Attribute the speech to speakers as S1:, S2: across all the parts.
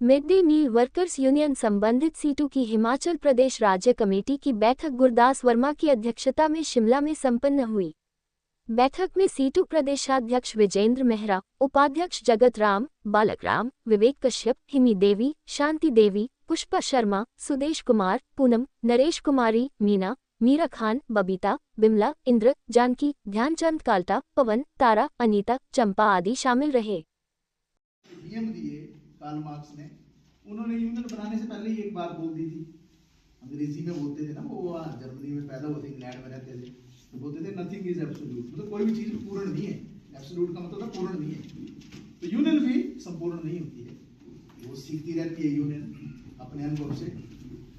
S1: Mid day meal workers union संबंधित सीटों की हिमाचल प्रदेश राज्य कमेटी की बैठक गुरदास वर्मा की अध्यक्षता में शिमला में संपन्न हुई। बैठक में सीटू प्रदेशाध्यक्ष विजेंद्र मेहरा, उपाध्यक्ष जगत राम, बालक राम, विवेक कश्यप, हिमी देवी, शांति देवी, पुष्पा शर्मा, सुदेश कुमार, पूनम, नरेश कुमारी, मीना, मीरा खान, बबीता, बिमला, इंद्र, जानकी, ध्यानचंद काल्टा, पवन, तारा, अनीता, चंपा आदि शामिल रहे।
S2: नियम दिए कार्ल मार्क्स ने, उन्होंने यूनियन बनाने से पहले ही एक बात बोल दी थी। अंग्रेजी में बोलते थे ना, वो जर्मनी में पैदा हुए थे, इंग्लैंड में रहते थे, तो बोलते थे नथिंग इज एब्सोल्यूट, मतलब कोई भी चीज पूर्ण नहीं है। एब्सोल्यूट का मतलब पूर्ण नहीं है। तो यूनियन भी संपूर्ण नहीं होती है, वो सीखती रहती है यूनियन अपने अनुभव से।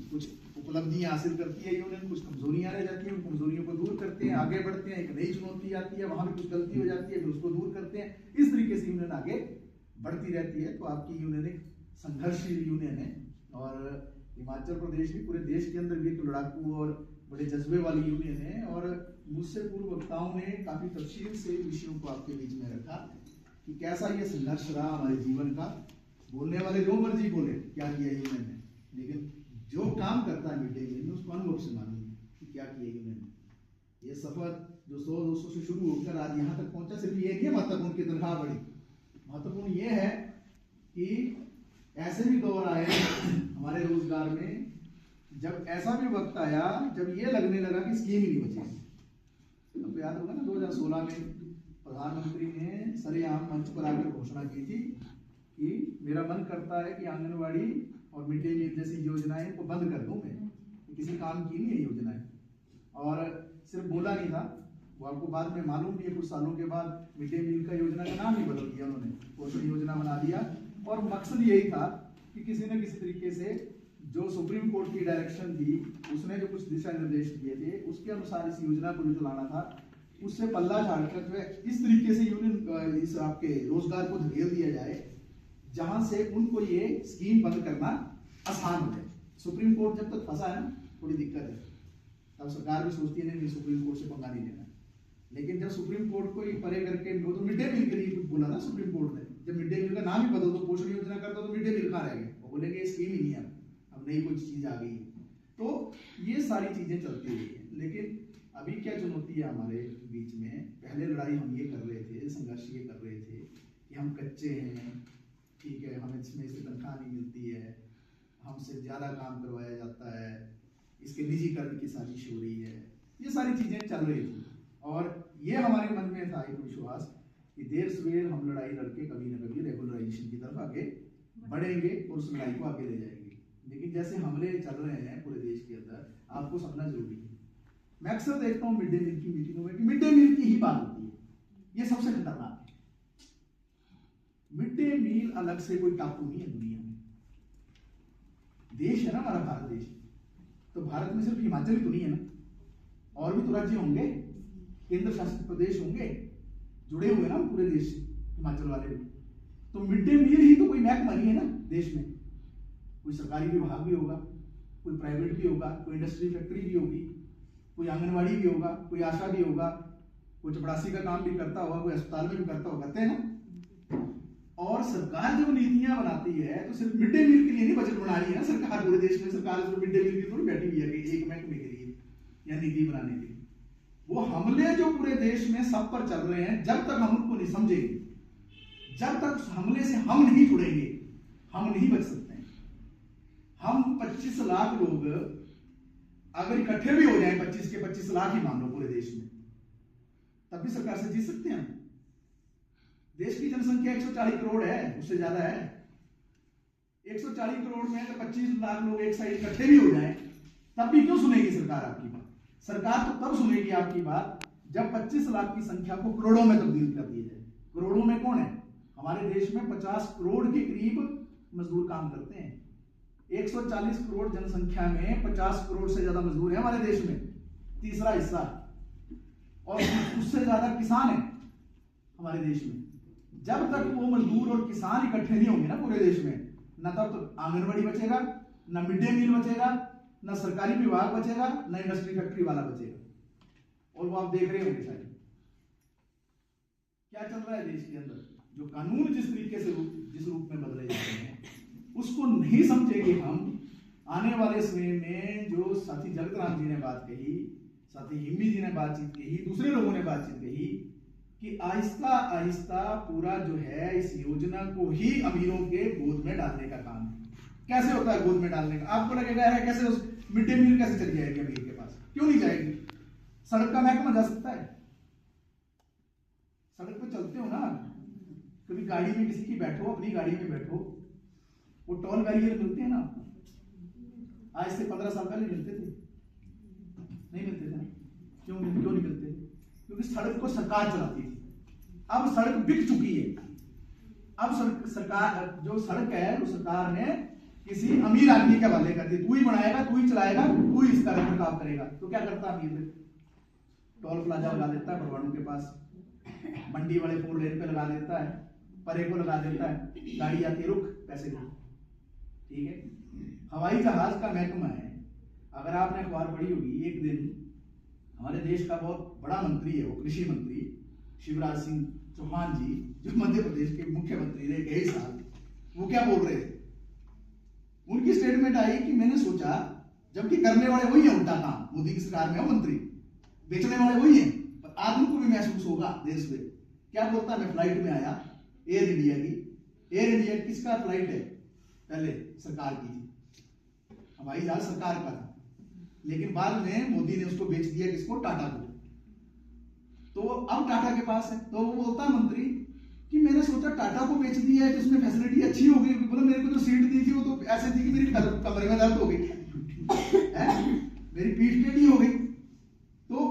S2: कुछ उपलब्धियां हासिल करती है यूनियन, कुछ कमजोरियां रह जाती हैं, उन कमजोरियों को दूर करते हैं, आगे बढ़ते हैं, एक नई चुनौती आती है, वहां भी कुछ गलती हो जाती है, फिर उसको दूर करते हैं। इस तरीके से यूनियन आगे बढ़ती रहती है। तो आपकी यूनियन एक संघर्षशील यूनियन है, और हिमाचल प्रदेश भी पूरे देश के अंदर भी एक लड़ाकू और बड़े जज्बे वाली यूनियन है। और मुझसे पूर्व वक्ताओं ने काफी तफसील से विषयों को आपके बीच में रखा कि कैसा ये संघर्ष रहा हमारे जीवन का। बोलने वाले जो मर्जी बोले क्या किया यूनियन ने, लेकिन जो काम करता है मिड डे मील में उसको अनुभव से मालूम है कि क्या किया यूनियन ने। ये सफर जो 100-200 से शुरू होकर आज यहाँ तक पहुंचा, सिर्फ ये नहीं है महत्वपूर्ण की तनख्वाह बढ़ी, महत्वपूर्ण ये है कि ऐसे भी दौर आए हमारे रोजगार में, जब ऐसा भी वक्त आया जब ये लगने लगा कि स्कीम ही नहीं बची। तो याद होगा ना 2016 में प्रधानमंत्री ने सरेआम मंच पर आकर घोषणा की थी कि मेरा मन करता है कि आंगनवाड़ी और मिड डे मील जैसी योजनाएं को बंद कर दूं मैं, किसी काम की नहीं है योजनाएं। और सिर्फ बोला नहीं था, वो आपको बाद में मालूम भी है, कुछ सालों के बाद मिड डे मील का योजना का नाम ही बदल दिया उन्होंने, पोषण योजना बना दिया। और मकसद यही था कि किसी न किसी तरीके से जो सुप्रीम कोर्ट की डायरेक्शन थी, उसने जो कुछ दिशा निर्देश दिए थे, उसके अनुसार इस योजना को जो चलाना था, उससे पल्ला झाड़कर जो है इस तरीके से यूनियन इस आपके रोजगार को धकेल दिया जाए जहां से उनको ये स्कीम बंद करना आसान हो जाए। सुप्रीम कोर्ट जब तक फंसा है ना, थोड़ी दिक्कत है, तब सरकार भी सोचती है नहीं सुप्रीम कोर्ट से पंगा नहीं लेना। लेकिन जब सुप्रीम कोर्ट को परे करके, वो तो मिड डे मील के लिए कुछ बोला ना सुप्रीम कोर्ट ने, जब मिड डे मील का नाम ही बदल दो, पोषण योजना कर दो, तो मिड डे मील कहाँ रह गए, वो बोलेंगे ये स्कीम ही नहीं है, अब नई कोई चीज आ गई है। तो ये सारी चीजें चलती रही है। लेकिन अभी क्या चुनौती है हमारे बीच में, पहले लड़ाई हम ये कर रहे थे, संघर्ष ये कर रहे थे कि हम कच्चे हैं, ठीक है, हमें इसमें से तनख्वाह नहीं मिलती है, हमसे ज्यादा काम करवाया जाता है, इसके निजीकरण की साजिश हो रही है, ये सारी चीजें चल रही थी। और ये हमारे मन में था एक विश्वास कि देर सवेर हम लड़ाई लड़के कभी न कभी रेगुलराइजेशन की तरफ आगे बढ़ेंगे और उस लड़ाई को आगे ले जाएंगे। लेकिन जैसे हमले चल रहे हैं पूरे देश के अंदर, आपको समझना जरूरी है। मैं अक्सर देखता हूँ मिड डे मील की मीटिंगों में कि मिड डे मील की ही बात होती है, ये सबसे खतरनाक है। मिड डे मील अलग से कोई टापू नहीं है दुनिया में, देश है ना हमारा भारत देश, तो भारत में सिर्फ हिमाचल ही तो नहीं है ना, और भी तो राज्य होंगे, केंद्र शासित प्रदेश होंगे, जुड़े हुए ना पूरे देश से, हिमाचल वाले भी। तो मिड डे मील ही तो कोई महकमा नहीं है ना देश में, कोई सरकारी विभाग भी होगा, कोई प्राइवेट भी होगा, कोई इंडस्ट्री फैक्ट्री भी होगी, कोई आंगनवाड़ी भी होगा, कोई आशा भी होगा, कोई चपरासी का काम भी करता होगा, कोई अस्पताल में भी करता होगा, करते हैं ना। और सरकार जब नीतियां बनाती है तो सिर्फ मिड डे मील के लिए नहीं बजट बना रही है ना सरकार पूरे देश में, सरकार सिर्फ मिड डे मील की थोड़ी बैठी हुई है कि एक महकमे के लिए या नीति बनाने के लिए। वो हमले जो पूरे देश में सब पर चल रहे हैं, जब तक हम उनको नहीं समझेंगे, जब तक हमले से हम नहीं जुड़ेंगे, हम नहीं बच सकते हैं। हम 25 लाख लोग अगर इकट्ठे भी हो जाए, 25 के 25 लाख ही मान लो पूरे देश में, तब भी सरकार से जीत सकते हैं। देश की जनसंख्या 140 करोड़ है, उससे ज्यादा है। 140 करोड़ में अगर 25 लाख लोग एक साइड इकट्ठे भी हो जाए, तब भी क्यों सुनेगी सरकार आपकी बात? सरकार तो तब सुनेगी आपकी बात जब 25 लाख की संख्या को करोड़ों में तब्दील कर दिया जाए। करोड़ों में कौन है? हमारे देश में 50 करोड़ के करीब मजदूर काम करते हैं। 140 करोड़ जनसंख्या में 50 करोड़ से ज्यादा मजदूर है हमारे देश में, तीसरा हिस्सा, और उससे ज्यादा किसान है हमारे देश में। जब तक वो मजदूर और किसान इकट्ठे नहीं होंगे ना पूरे देश में, न तब तो आंगनबाड़ी बचेगा, न मिड डे मील बचेगा, न सरकारी विभाग बचेगा, न इंडस्ट्री फैक्ट्री वाला बचेगा। और वो आप देख रहे होंगे शायद क्या चल रहा है देश के अंदर, जो कानून जिस तरीके से जिस रूप में बदले जाते हैं, उसको नहीं समझे कि हम आने वाले समय में जो साथी जगत राम जी ने बात कही, साथी हिम्मी जी ने बातचीत कही, दूसरे लोगों ने बातचीत कही कि आहिस्ता आहिस्ता पूरा जो है इस योजना को ही अमीरों के गोद में डालने का काम है। कैसे होता है गोद में डालने का? आपको लगेगा यार कैसे उस मिड डे मील कैसे चली जाएगी अमीर के पास? क्यों नहीं जाएगी? सड़क का महकमा जा सकता है। सड़क पे चलते हो ना, कभी गाड़ी में किसी की बैठो, अपनी गाड़ी में बैठो, वो टोल बैरियर मिलते हैं ना आपको, आज से 15 साल पहले मिलते थे? नहीं मिलते थे ना? क्यों नहीं मिलते? क्योंकि सड़क को सरकार चलाती थी। अब सड़क बिक चुकी है। अब सरकार जो सड़क है वो सरकार ने किसी अमीर आदमी के हवाले कर दी। तू ही बनाएगा, तू ही चलाएगा, तू ही इसका रखरखाव करेगा। तो क्या करता अमीर? टोल प्लाजा लगा देता है परवाणु के पास, मंडी वाले 4 लेन पे लगा देता है, परे को लगा देता है, गाड़ी आती है, रुक पैसे दो, ठीक है। हवाई जहाज का महकमा है। अगर आपने अखबार पढ़ी होगी, एक दिन हमारे देश का बहुत बड़ा मंत्री है, वो कृषि मंत्री शिवराज सिंह चौहान जी, जो मध्य प्रदेश के मुख्यमंत्री रहे कई साल, वो क्या बोल रहे थे? उनकी स्टेटमेंट आई कि मैंने सोचा, जबकि करने वाले वही है उल्टा काम, मोदी की सरकार में हो मंत्री, बेचने वाले वही हैं, पर आदमी को भी महसूस होगा देश में। क्या बोलता है? मैं फ्लाइट में आया एयर इंडिया की। एयर इंडिया किसका फ्लाइट है? पहले सरकार की थी, हवाई जहाज सरकार का था, लेकिन बाद में मोदी ने उसको बेच दिया किसको? टाटा को। तो अब टाटा के पास है। तो वो बोलता मंत्री कि मैंने सोचा टाटा को बेच दिया है तो उसमें फैसिलिटी अच्छी होगी। बोले मेरे को जो सीट दी थी वो तो ऐसे थी कि मेरी कमरे में दर्द हो गई मेरी पीठ टेढ़ी हो गई। तो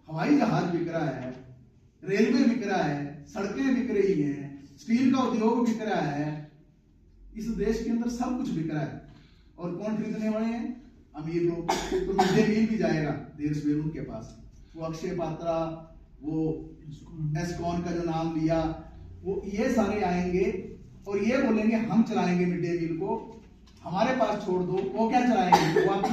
S2: हवाई जहाज बिक रहा है, रेलवे बिक रहा है, सड़कें बिक रही हैं, स्टील का उद्योग बिक रहा है, इस देश के अंदर सब कुछ बिक रहा है। और कौन खरीदने वाले हैं? अमीर लोग। तो मिड डे मील भी जाएगा देर सवेर उनके पास। वो अक्षय पात्रा, वो एस्कॉन का जो नाम लिया, वो ये सारे आएंगे और ये बोलेंगे हम चलाएंगे मिड डे मील को, हमारे पास छोड़ दो। वो क्या चलाएंगे? वो आप